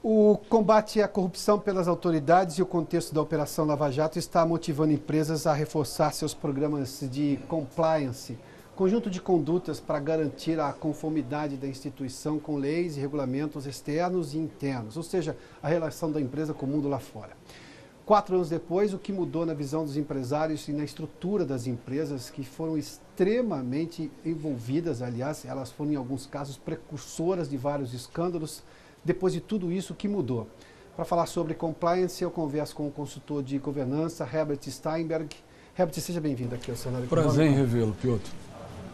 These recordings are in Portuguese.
O combate à corrupção pelas autoridades e o contexto da Operação Lava Jato está motivando empresas a reforçar seus programas de compliance, conjunto de condutas para garantir a conformidade da instituição com leis e regulamentos externos e internos, ou seja, a relação da empresa com o mundo lá fora. 4 anos depois, o que mudou na visão dos empresários e na estrutura das empresas que foram extremamente envolvidas, aliás, elas foram em alguns casos precursoras de vários escândalos. Depois de tudo isso, o que mudou? Para falar sobre compliance, eu converso com o consultor de governança, Herbert Steinberg. Herbert, seja bem-vindo aqui ao cenário. Prazer em revê-lo, Piotr.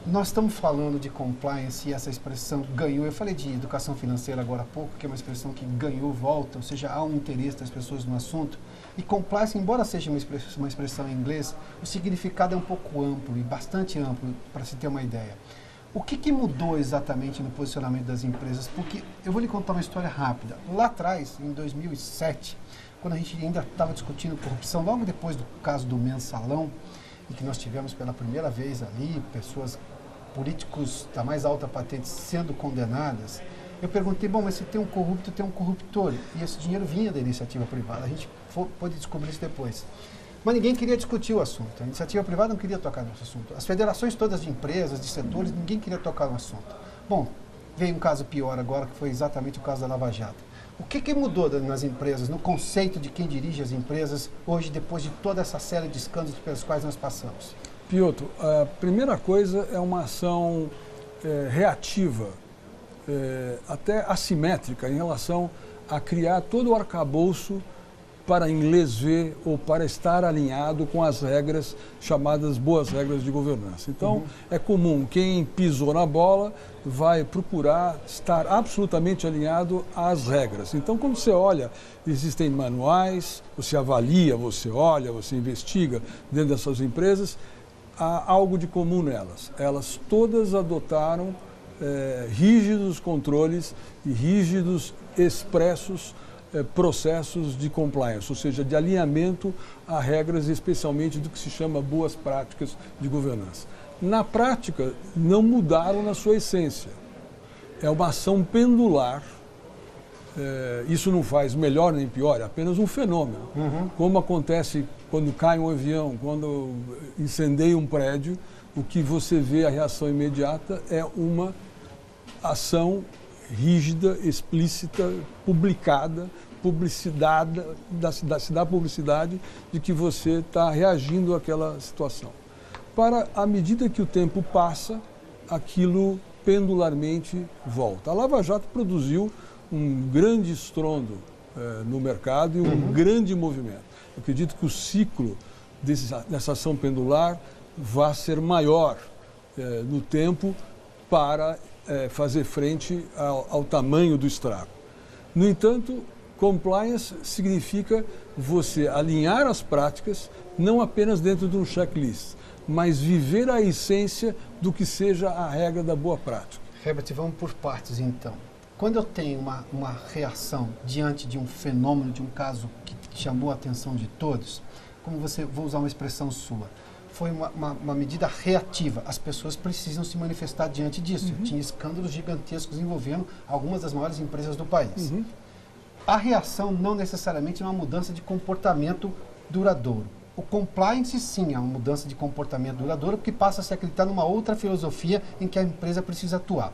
Nós estamos falando de compliance e essa expressão ganhou. Eu falei de educação financeira agora há pouco, que é uma expressão que ganhou volta, ou seja, há um interesse das pessoas no assunto. E compliance, embora seja uma expressão em inglês, o significado é um pouco amplo e bastante amplo, para se ter uma ideia. O que mudou exatamente no posicionamento das empresas? Porque eu vou lhe contar uma história rápida. Lá atrás, em 2007, quando a gente ainda estava discutindo corrupção, logo depois do caso do Mensalão, em que nós tivemos pela primeira vez ali políticos da mais alta patente sendo condenadas, eu perguntei, bom, mas se tem um corrupto, tem um corruptor. E esse dinheiro vinha da iniciativa privada. A gente pôde descobrir isso depois. Mas ninguém queria discutir o assunto. A iniciativa privada não queria tocar nesse assunto. As federações todas de empresas, de setores, ninguém queria tocar no assunto. Bom, veio um caso pior agora, que foi exatamente o caso da Lava Jato. O que mudou nas empresas, no conceito de quem dirige as empresas, hoje, depois de toda essa série de escândalos pelos quais nós passamos? Piotr, a primeira coisa é uma ação reativa, até assimétrica, em relação a criar todo o arcabouço para inglês ver ou para estar alinhado com as regras chamadas boas regras de governança. Então, é comum, quem pisou na bola vai procurar estar absolutamente alinhado às regras. Então, quando você olha, existem manuais, você avalia, você olha, você investiga dentro dessas empresas, há algo de comum nelas. Elas todas adotaram rígidos controles e rígidos expressos processos de compliance, ou seja, de alinhamento a regras, especialmente do que se chama boas práticas de governança. Na prática, não mudaram na sua essência. É uma ação pendular. Isso não faz melhor nem pior, é apenas um fenômeno. Como acontece quando cai um avião, quando incendeia um prédio, o que você vê, a reação imediata, é uma ação rígida, explícita, publicada, publicidade, se dá publicidade de que você está reagindo àquela situação. À medida que o tempo passa, aquilo pendularmente volta. A Lava Jato produziu um grande estrondo no mercado e um grande movimento. Eu acredito que o ciclo dessa ação pendular vai ser maior no tempo para fazer frente ao tamanho do estrago. No entanto, compliance significa você alinhar as práticas, não apenas dentro de um checklist, mas viver a essência do que seja a regra da boa prática. Herbert, vamos por partes então. Quando eu tenho uma reação diante de um fenômeno, de um caso que chamou a atenção de todos, vou usar uma expressão sua, foi uma medida reativa. As pessoas precisam se manifestar diante disso. Tinha escândalos gigantescos envolvendo algumas das maiores empresas do país. A reação não necessariamente é uma mudança de comportamento duradouro. O compliance, sim, é uma mudança de comportamento duradouro, porque passa a se acreditar numa outra filosofia em que a empresa precisa atuar.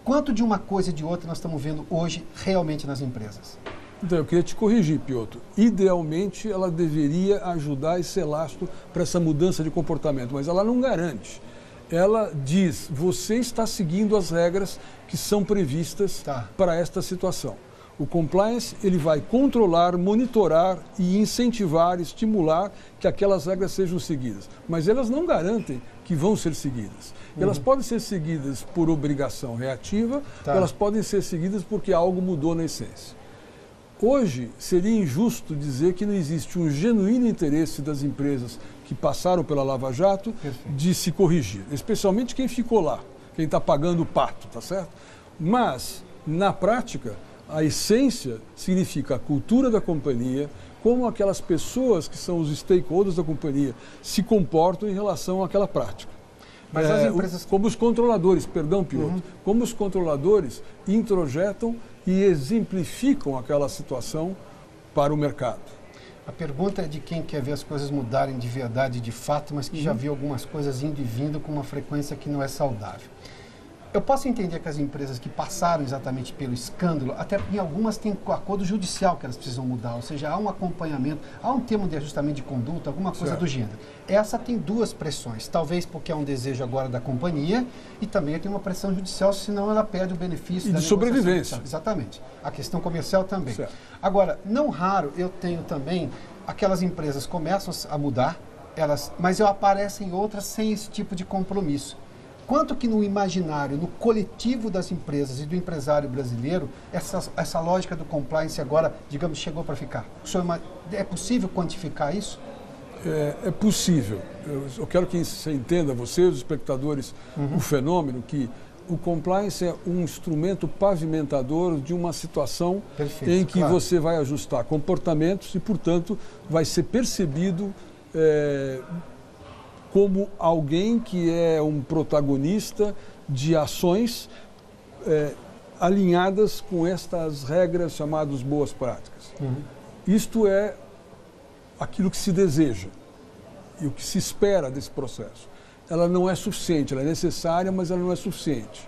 Quanto de uma coisa e de outra nós estamos vendo hoje realmente nas empresas? Então, eu queria te corrigir, Piotr. Idealmente, ela deveria ajudar esse lastro para essa mudança de comportamento, mas ela não garante. Ela diz, você está seguindo as regras que são previstas para esta situação. O compliance, ele vai controlar, monitorar e incentivar, estimular que aquelas regras sejam seguidas. Mas elas não garantem que vão ser seguidas. Elas podem ser seguidas por obrigação reativa, elas podem ser seguidas porque algo mudou na essência. Hoje, seria injusto dizer que não existe um genuíno interesse das empresas que passaram pela Lava Jato de se corrigir, especialmente quem ficou lá, quem está pagando o pato, tá certo? Mas, na prática, a essência significa a cultura da companhia, como aquelas pessoas que são os stakeholders da companhia se comportam em relação àquela prática. Mas as empresas... Como os controladores, perdão, Piotr, como os controladores introjetam e exemplificam aquela situação para o mercado. A pergunta é de quem quer ver as coisas mudarem de verdade, de fato, mas que já viu algumas coisas indo e vindo com uma frequência que não é saudável. Eu posso entender que as empresas que passaram exatamente pelo escândalo, até em algumas têm acordo judicial que elas precisam mudar, ou seja, há um acompanhamento, há um termo de ajustamento de conduta, alguma coisa do gênero. Essa tem duas pressões, talvez porque é um desejo agora da companhia e também tem uma pressão judicial, senão ela perde o benefício e da de sobrevivência. Judicial. Exatamente. A questão comercial também. Certo. Agora, não raro eu tenho também, aquelas empresas começam a mudar, mas aparecem outras sem esse tipo de compromisso. Quanto que no imaginário, no coletivo das empresas e do empresário brasileiro, essa lógica do compliance agora, digamos, chegou para ficar? É possível quantificar isso? É possível. Eu quero que você entenda, você, os espectadores, o fenômeno que o compliance é um instrumento pavimentador de uma situação em que você vai ajustar comportamentos e, portanto, vai ser percebido como alguém que é um protagonista de ações alinhadas com estas regras chamadas boas práticas. Isto é aquilo que se deseja e o que se espera desse processo. Ela não é suficiente, ela é necessária, mas ela não é suficiente.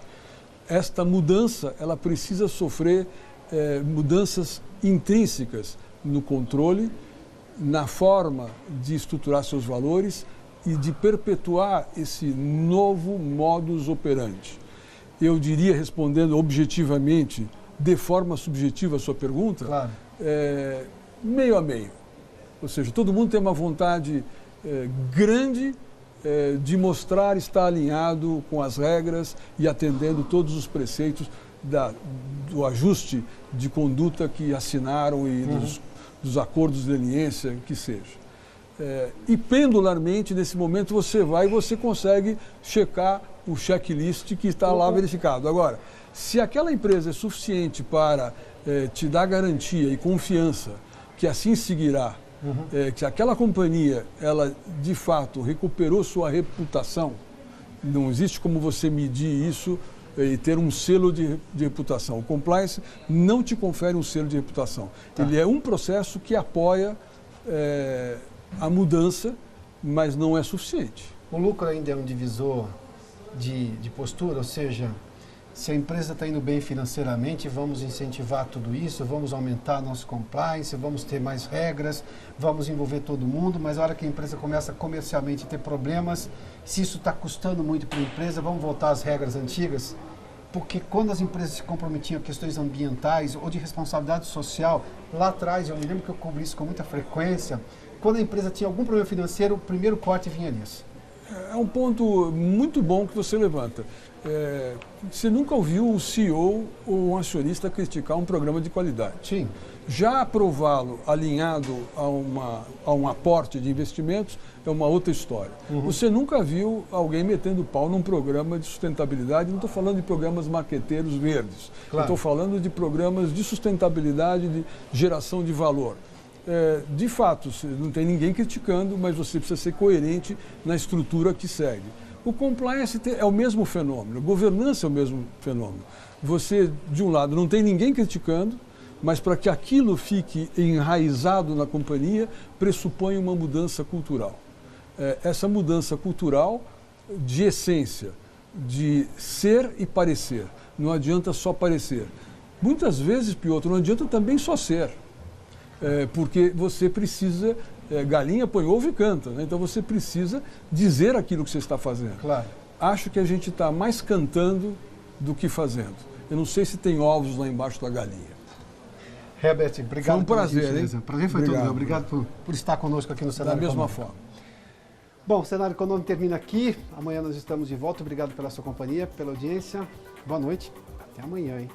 Esta mudança, ela precisa sofrer mudanças intrínsecas no controle, na forma de estruturar seus valores e de perpetuar esse novo modus operandi. Eu diria, respondendo objetivamente, de forma subjetiva a sua pergunta, meio a meio. Ou seja, todo mundo tem uma vontade grande de mostrar estar alinhado com as regras e atendendo todos os preceitos do ajuste de conduta que assinaram e dos acordos de leniência, que seja. E pendularmente, nesse momento, você vai e você consegue checar o checklist que está lá verificado. Agora, se aquela empresa é suficiente para te dar garantia e confiança que assim seguirá, que aquela companhia, ela de fato recuperou sua reputação, não existe como você medir isso e ter um selo de reputação. O compliance não te confere um selo de reputação. Ele é um processo que apoia a mudança, mas não é suficiente. O lucro ainda é um divisor de postura, ou seja, se a empresa está indo bem financeiramente, vamos incentivar tudo isso, vamos aumentar nosso compliance, vamos ter mais regras, vamos envolver todo mundo, mas a hora que a empresa começa comercialmente a ter problemas, se isso está custando muito para a empresa, vamos voltar às regras antigas? Porque quando as empresas se comprometiam a questões ambientais ou de responsabilidade social, lá atrás, eu me lembro que eu cobri isso com muita frequência, quando a empresa tinha algum problema financeiro, o primeiro corte vinha nisso. É um ponto muito bom que você levanta. Você nunca ouviu o CEO ou um acionista criticar um programa de qualidade. Sim. Já aprová-lo alinhado a um aporte de investimentos é uma outra história. Você nunca viu alguém metendo pau num programa de sustentabilidade, não estou falando de programas marqueteiros verdes, estou falando de programas de sustentabilidade, de geração de valor. De fato, não tem ninguém criticando, mas você precisa ser coerente na estrutura que segue. O compliance é o mesmo fenômeno, a governança é o mesmo fenômeno. Você, de um lado, não tem ninguém criticando, mas para que aquilo fique enraizado na companhia, pressupõe uma mudança cultural. Essa mudança cultural de essência, de ser e parecer. Não adianta só parecer. Muitas vezes, Piotr, não adianta também só ser. Porque você precisa, galinha põe ovo e canta, né? Então você precisa dizer aquilo que você está fazendo. Claro. Acho que a gente está mais cantando do que fazendo. Eu não sei se tem ovos lá embaixo da galinha. Herbert, obrigado. Foi um prazer, hein? O prazer foi todo meu. Obrigado por estar conosco aqui no Cenário Econômico. Da mesma forma. forma. Bom, o Cenário Econômico termina aqui. Amanhã nós estamos de volta. Obrigado pela sua companhia, pela audiência. Boa noite. Até amanhã, hein?